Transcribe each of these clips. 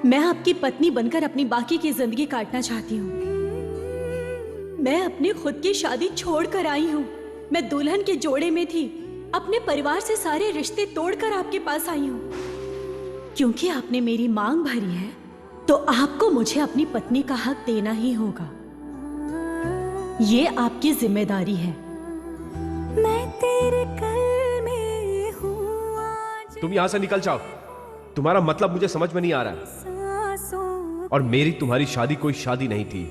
मैं आपकी पत्नी बनकर अपनी बाकी की जिंदगी काटना चाहती हूँ। मैं अपनी खुद की शादी छोड़कर आई हूँ। मैं दुल्हन के जोड़े में थी, अपने परिवार से सारे रिश्ते तोड़कर आपके पास आई हूँ। क्योंकि आपने मेरी मांग भरी है तो आपको मुझे अपनी पत्नी का हक देना ही होगा। ये आपकी जिम्मेदारी है। मैं तेरे कल में हूँ आज, तुम यहां से निकल जाओ। तुम्हारा मतलब मुझे समझ में नहीं आ रहा है। सांसों और मेरी तुम्हारी शादी कोई शादी नहीं थी।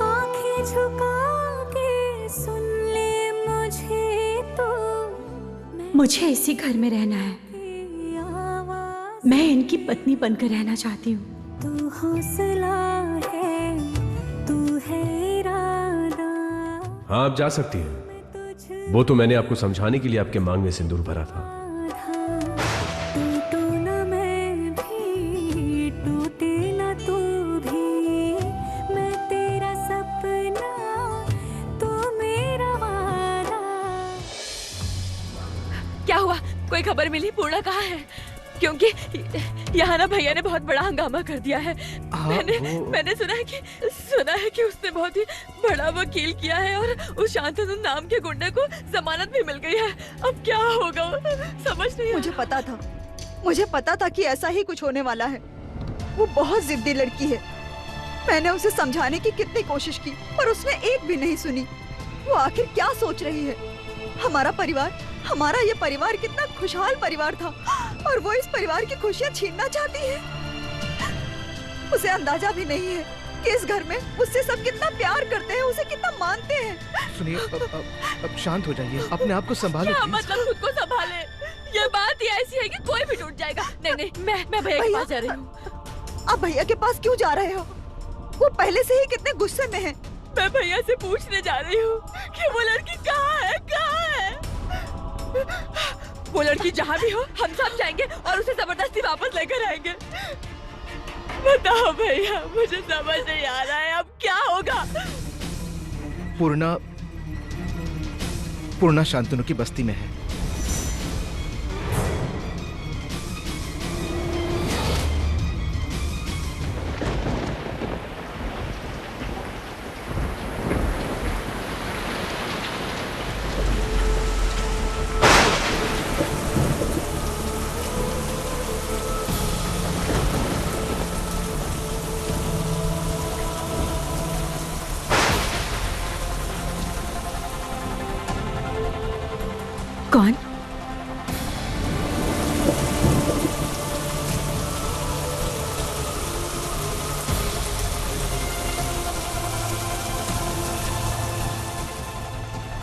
आंखें झुका के सुन ले मुझे तो, मुझे इसी घर में रहना है। मेरी आवाज मैं इनकी पत्नी बनकर रहना चाहती हूँ। तू हौसला है, तू है इरादा। हाँ, आप जा सकती हैं। तुझ वो तो मैंने आपको समझाने के लिए आपके मांग में सिंदूर भरा था। टूटू न मैं भी, टूटे न तू भी। मैं तेरा सपना, तू मेरा वादा। क्या हुआ? कोई खबर मिली? पूर्णा कहाँ है? क्योंकि यहाँ ना भैया ने बहुत बड़ा हंगामा कर दिया है। मैंने सुना है कि उसने बहुत ही बड़ा वकील किया है और उस शांतनु नाम के गुंडे को जमानत भी मिल गई है। अब क्या होगा समझ नहीं आ रहा। मुझे पता था कि ऐसा ही कुछ होने वाला है। वो बहुत जिद्दी लड़की है। मैंने उसे समझाने की कितनी कोशिश की पर उसने एक भी नहीं सुनी। वो आखिर क्या सोच रही है? हमारा ये परिवार कितना खुशहाल परिवार था और वो इस परिवार की खुशियां छीनना चाहती है। उसे अंदाजा भी नहीं है कि इस घर में उससे सब कितना प्यार करते हैं, उसे कितना मानते हैं। सुनिए, अब शांत हो जाइए, अपने आप को संभालो क्या प्लीज। मतलब खुद को संभाले? ये बात ही ऐसी है कि कोई भी टूट जाएगा। नहीं, मैं भैया के पास जा रही हूँ। आप भैया के पास क्यों जा रहे हो? वो पहले से ही कितने गुस्से में है। मैं भैया से पूछने जा रही हूँ कि वो लड़की कहाँ है? वो लड़की जहाँ भी हो हम सब जाएंगे और उसे जबरदस्ती वापस लेकर आएंगे। बताओ भैया, मुझे समझ नहीं आ रहा है अब क्या होगा। पूर्णा शांतनु की बस्ती में है। कौन?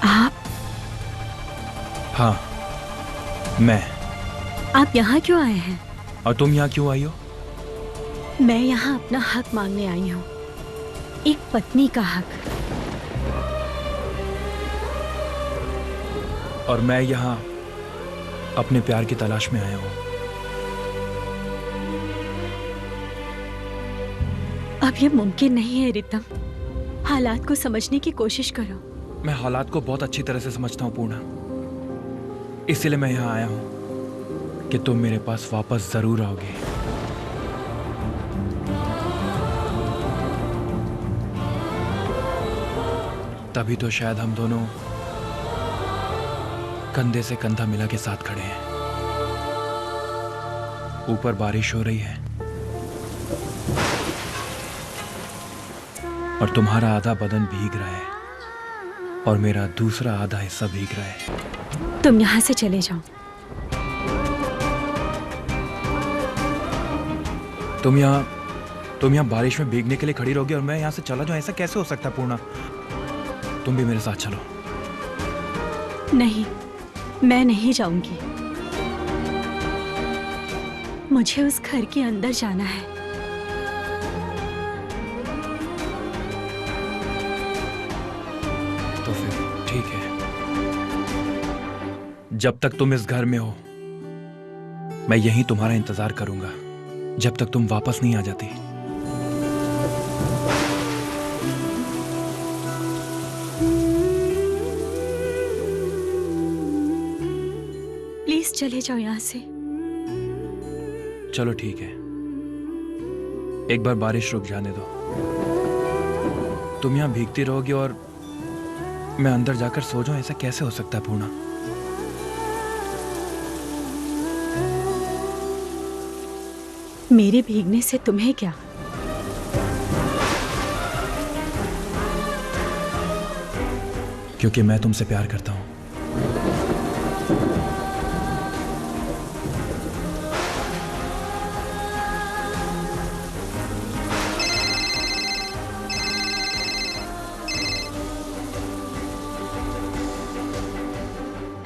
आप? हाँ, मैं। आप यहाँ क्यों आए हैं? और तुम यहाँ क्यों आई हो? मैं यहाँ अपना हक मांगने आई हूँ, एक पत्नी का हक। और मैं यहाँ अपने प्यार की तलाश में आया हूँ। अब ये मुमकिन नहीं है रितम। हालात को समझने की कोशिश करो। मैं हालात को बहुत अच्छी तरह से समझता हूँ पूर्णा, इसीलिए मैं यहाँ आया हूँ कि तुम मेरे पास वापस जरूर आओगे। तभी तो शायद हम दोनों कंधे से कंधा मिला के साथ खड़े हैं। ऊपर बारिश हो रही है और तुम्हारा आधा बदन भीग रहा है और मेरा दूसरा आधा हिस्सा भीग रहा है। तुम यहाँ से चले जाओ। तुम यहाँ बारिश में भीगने के लिए खड़ी रहोगी और मैं यहाँ से चला जाऊँ? ऐसा कैसे हो सकता है पूर्णा? तुम भी मेरे साथ चलो। नहीं, मैं नहीं जाऊंगी। मुझे उस घर के अंदर जाना है। तो फिर ठीक है, जब तक तुम इस घर में हो मैं यहीं तुम्हारा इंतजार करूंगा, जब तक तुम वापस नहीं आ जाती। प्लीज चले जाओ यहाँ से। चलो ठीक है, एक बार बारिश रुक जाने दो। तुम यहाँ भीगती रहोगी और मैं अंदर जाकर सो जाऊं, ऐसा कैसे हो सकता है पूर्णा? मेरे भीगने से तुम्हें क्या? क्योंकि मैं तुमसे प्यार करता हूं।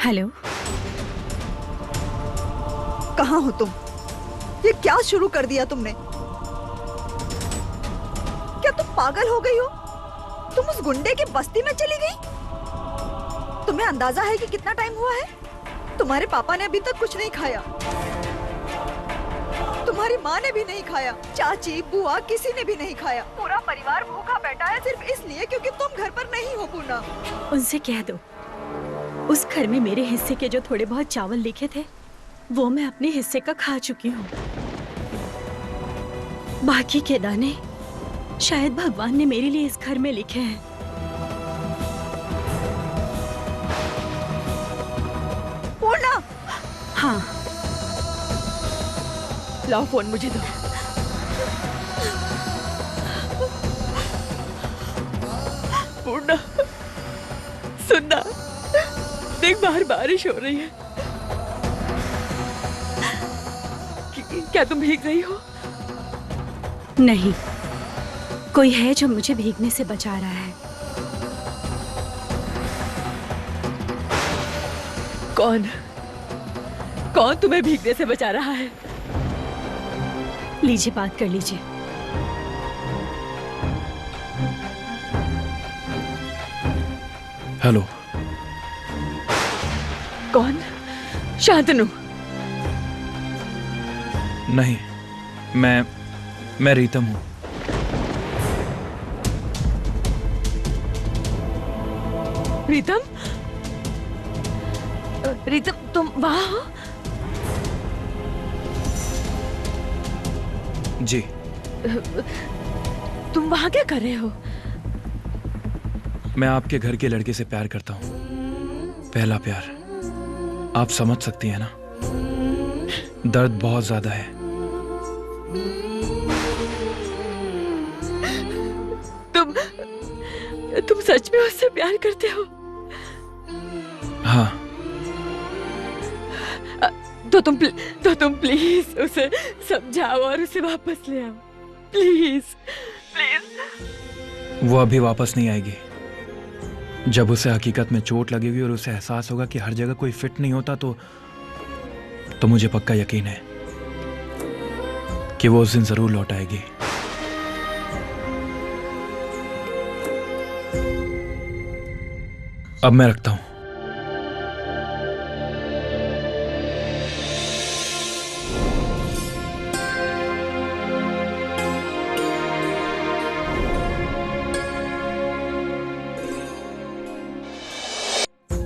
हेलो, कहाँ हो तुम? ये क्या शुरू कर दिया तुमने? क्या तुम पागल हो गई हो? तुम उस गुंडे की बस्ती में चली गई? तुम्हें अंदाजा है कि कितना टाइम हुआ है? तुम्हारे पापा ने अभी तक कुछ नहीं खाया, तुम्हारी माँ ने भी नहीं खाया, चाची बुआ किसी ने भी नहीं खाया। पूरा परिवार भूखा बैठा है सिर्फ इसलिए क्योंकि तुम घर पर नहीं हो पूर्णा। उनसे कह दो उस घर में मेरे हिस्से के जो थोड़े बहुत चावल लिखे थे वो मैं अपने हिस्से का खा चुकी हूँ। बाकी के दाने शायद भगवान ने मेरे लिए इस घर में लिखे हैं। पूर्णा! हाँ, लाओ फोन मुझे दो। पूर्णा सुनना, देख बाहर बारिश हो रही है। क्या तुम भीग रही हो? नहीं, कोई है जो मुझे भीगने से बचा रहा है। कौन? कौन तुम्हें भीगने से बचा रहा है? लीजिए, बात कर लीजिए। हेलो। कौन? शांतनु? नहीं, मैं रीतम हूं। रीतम? रीतम तुम वहाँ हो? जी। तुम वहाँ क्या कर रहे हो? मैं आपके घर के लड़के से प्यार करता हूं, पहला प्यार। आप समझ सकती हैं ना, दर्द बहुत ज्यादा है। तुम सच में उससे प्यार करते हो? हाँ। तो तुम प्लीज उसे समझाओ और उसे वापस ले आओ, प्लीज प्लीज। वो अभी वापस नहीं आएगी। जब उसे हकीकत में चोट लगेगी और उसे एहसास होगा कि हर जगह कोई फिट नहीं होता तो मुझे पक्का यकीन है कि वो उस दिन जरूर लौट आएगी। अब मैं रखता हूं।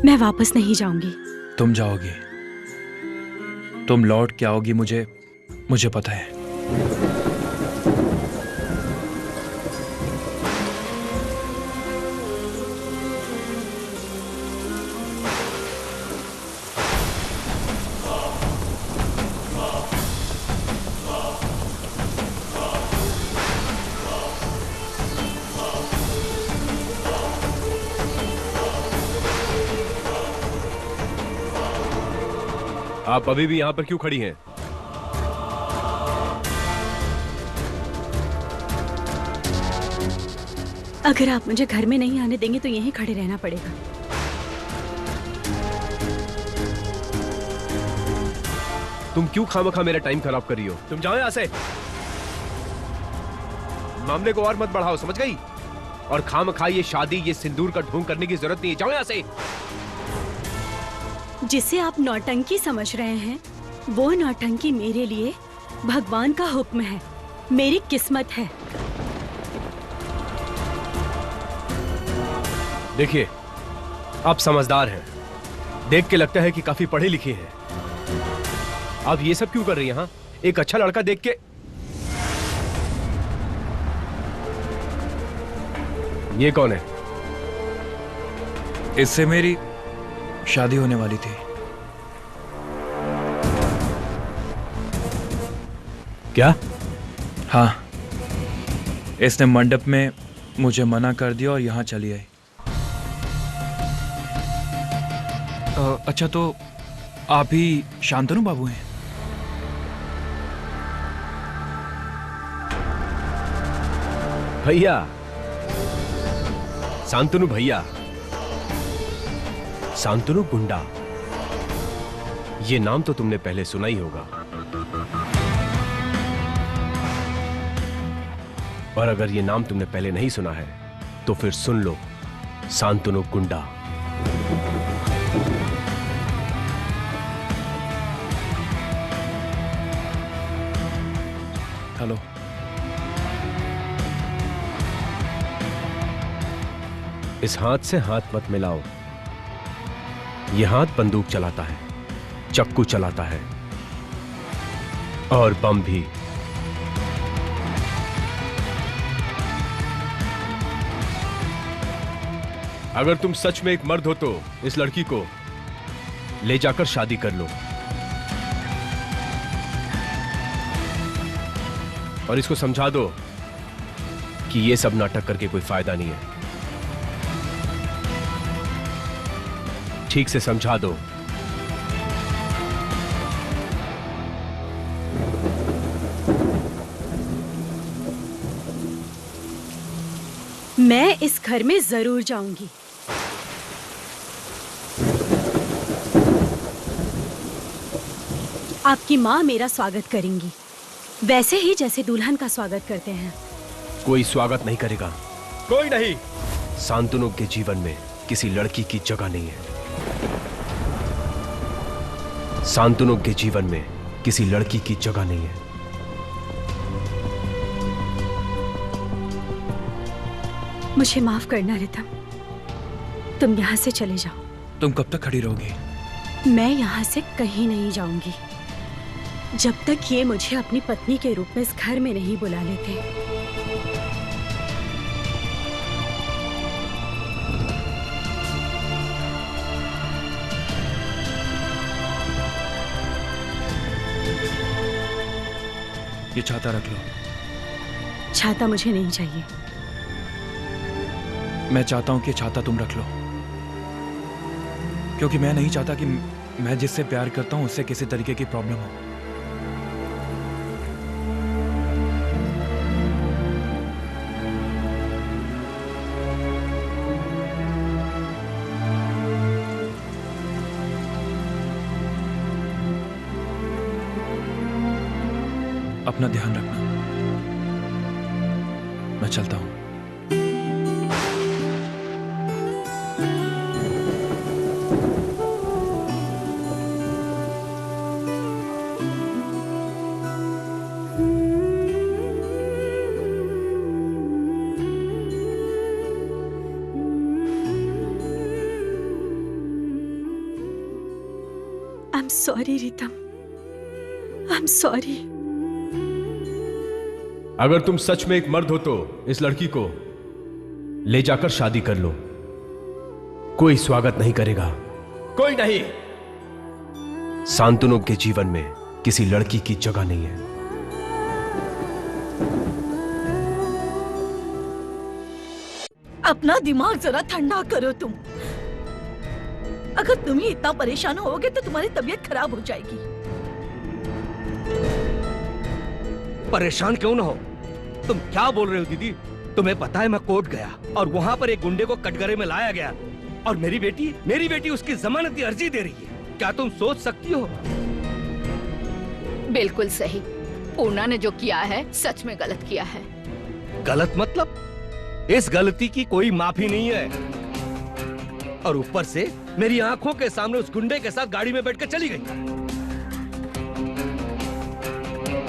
मैं वापस नहीं जाऊंगी। तुम जाओगी, तुम लौट के आओगी, मुझे पता है। आप अभी भी यहाँ पर क्यों खड़ी हैं? अगर आप मुझे घर में नहीं आने देंगे तो यहीं खड़े रहना पड़ेगा। तुम क्यों खामखा मेरा टाइम खराब कर रही हो? तुम जाओ यहाँ से। मामले को और मत बढ़ाओ, समझ गई? और खामखा ये शादी, ये सिंदूर का ढोंग करने की जरूरत नहीं है। जाओ यहाँ से। जिसे आप नौटंकी समझ रहे हैं वो नौटंकी मेरे लिए भगवान का हुक्म है, मेरी किस्मत है। देखिए, आप समझदार हैं, देख के लगता है कि काफी पढ़े लिखे हैं, आप ये सब क्यों कर रही हैं? हाँ, एक अच्छा लड़का देख के। ये कौन है? इससे मेरी शादी होने वाली थी। क्या? हाँ, इसने मंडप में मुझे मना कर दिया और यहाँ चली आई। अच्छा, तो आप ही शांतनु बाबू हैं? भैया, शांतनु भैया, शांतनु गुंडा, ये नाम तो तुमने पहले सुना ही होगा। और अगर ये नाम तुमने पहले नहीं सुना है तो फिर सुन लो, शांतनु गुंडा। हेलो। इस हाथ से हाथ मत मिलाओ। ये हाथ बंदूक चलाता है, चाकू चलाता है और बम भी। अगर तुम सच में एक मर्द हो तो इस लड़की को ले जाकर शादी कर लो और इसको समझा दो कि ये सब नाटक करके कोई फायदा नहीं है। ठीक से समझा दो। मैं इस घर में जरूर जाऊंगी। आपकी माँ मेरा स्वागत करेंगी, वैसे ही जैसे दुल्हन का स्वागत करते हैं। कोई स्वागत नहीं करेगा। कोई नहीं। शांतनु के जीवन में किसी लड़की की जगह नहीं है। शांतनु के जीवन में किसी लड़की की जगह नहीं है। मुझे माफ करना रितम, तुम यहाँ से चले जाओ। तुम कब तक खड़ी रहोगी? मैं यहाँ से कहीं नहीं जाऊंगी जब तक ये मुझे अपनी पत्नी के रूप में इस घर में नहीं बुला लेते। ये छाता रख लो। छाता मुझे नहीं चाहिए। मैं चाहता हूं कि छाता तुम रख लो, क्योंकि मैं नहीं चाहता कि मैं जिससे प्यार करता हूं उससे किसी तरीके की प्रॉब्लम हो। अपना ध्यान रखना। मैं चलता हूं। I'm sorry Ritam, I'm sorry। अगर तुम सच में एक मर्द हो तो इस लड़की को ले जाकर शादी कर लो। कोई स्वागत नहीं करेगा। कोई नहीं। शांतनु के जीवन में किसी लड़की की जगह नहीं है। अपना दिमाग जरा ठंडा करो तुम। अगर तुम ही इतना परेशान होगे तो तुम्हारी तबीयत खराब हो जाएगी। परेशान क्यों ना हो? तुम क्या बोल रहे हो दीदी? तुम्हें पता है मैं कोर्ट गया और वहाँ पर एक गुंडे को कटघरे में लाया गया और मेरी बेटी उसकी जमानती अर्जी दे रही है। क्या तुम सोच सकती हो? बिल्कुल सही। पूर्णा ने जो किया है सच में गलत किया है। गलत मतलब? इस गलती की कोई माफी नहीं है। और ऊपर से मेरी आंखों के सामने उस गुंडे के साथ गाड़ी में बैठकर चली गई।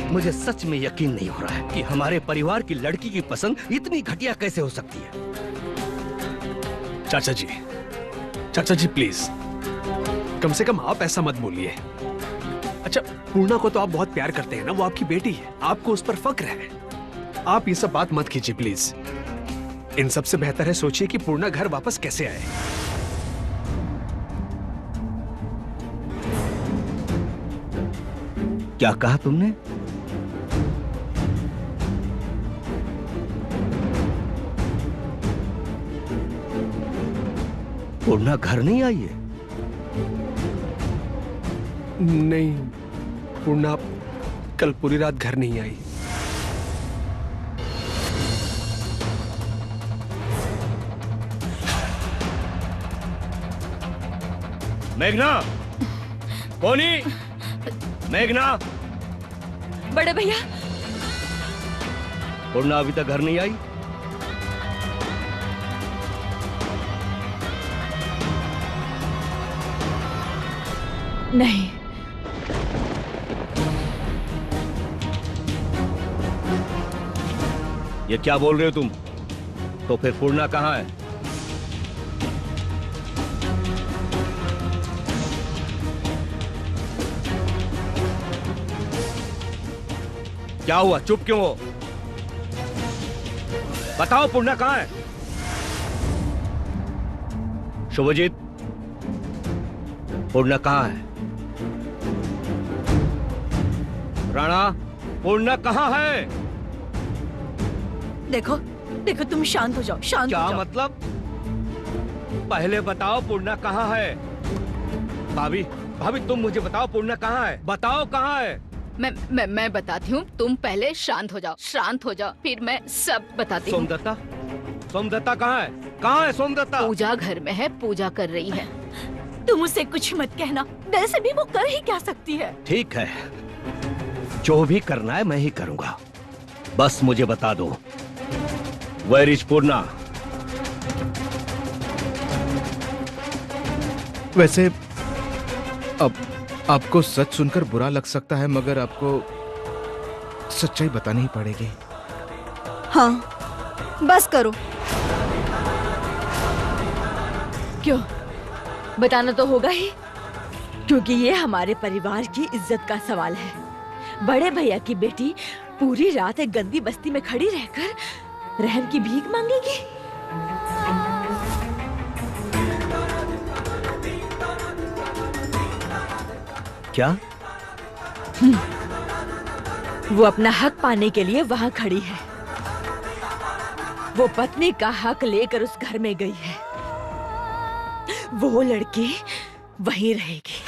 मुझे सच में यकीन नहीं हो रहा है कि हमारे परिवार की लड़की की पसंद इतनी घटिया कैसे हो सकती है। चाचा जी प्लीज, कम से कम आप ऐसा मत बोलिए। अच्छा, पूर्णा को तो आप बहुत प्यार करते हैं ना, वो आपकी बेटी है, आपको उस पर फक्र है। आप ये सब बात मत कीजिए प्लीज। इन सब से बेहतर है सोचिए कि पूर्णा घर वापस कैसे आए। क्या कहा तुमने? पूर्णा घर नहीं आई है? नहीं, पूर्णा कल पूरी रात घर नहीं आई। मेघना, कोनी, मेघना। बड़े भैया, पूर्णा अभी तक घर नहीं आई? नहीं। ये क्या बोल रहे हो तुम? तो फिर पूर्णा कहाँ है? क्या हुआ? चुप क्यों हो? बताओ पूर्णा कहाँ है? शुभजीत, पूर्णा कहाँ है? राणा, पूर्णा कहाँ है? देखो देखो, तुम शांत हो जाओ, शांत क्या हो जाओ। मतलब? पहले बताओ पूर्णा कहाँ है? भाभी, भाभी तुम मुझे बताओ पूर्णा कहाँ है? बताओ कहाँ है? मैं बताती हूँ, तुम पहले शांत हो जाओ, शांत हो जाओ, फिर मैं सब बताती हूँ। सोमदत्ता, सोमदत्ता कहाँ है? कहाँ है सोमदत्ता? पूजा घर में है, पूजा कर रही है। तुम उसे कुछ मत कहना, वैसे भी वो कर ही क्या सकती है। ठीक है, जो भी करना है मैं ही करूंगा, बस मुझे बता दो, वेयर इज पूर्णा? वैसे अब आपको सच सुनकर बुरा लग सकता है, मगर आपको सच्चाई बतानी ही पड़ेगी। हाँ, बस करो। क्यों? बताना तो होगा ही, क्योंकि ये हमारे परिवार की इज्जत का सवाल है। बड़े भैया की बेटी पूरी रात एक गंदी बस्ती में खड़ी रहकर रहम की भीख मांगेगी। क्या? वो अपना हक पाने के लिए वहाँ खड़ी है। वो पत्नी का हक लेकर उस घर में गई है। वो लड़की वहीं रहेगी।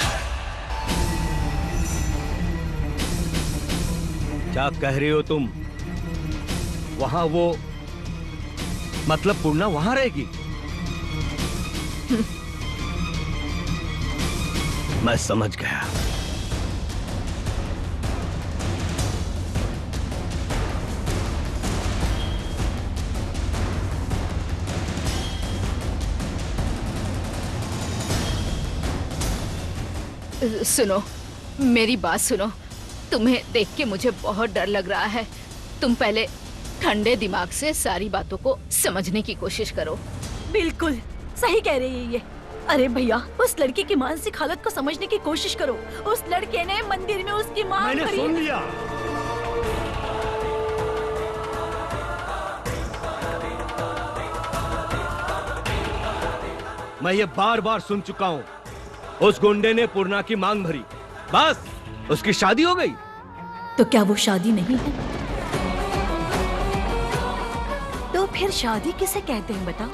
क्या कह रही हो तुम? वहां वो, मतलब पूर्णा वहां रहेगी? मैं समझ गया। सुनो, मेरी बात सुनो। तुम्हें देख के मुझे बहुत डर लग रहा है। तुम पहले ठंडे दिमाग से सारी बातों को समझने की कोशिश करो। बिल्कुल सही कह रही है ये। अरे भैया, उस लड़की की मानसिक हालत को समझने की कोशिश करो। उस लड़के ने मंदिर में उसकी मां मैंने खड़ी- सुन लिया। मैं ये बार बार सुन चुका हूँ। उस गुंडे ने पूर्णा की मांग भरी, बस उसकी शादी हो गई। तो क्या वो शादी नहीं है? तो फिर शादी किसे कहते हैं बताओ?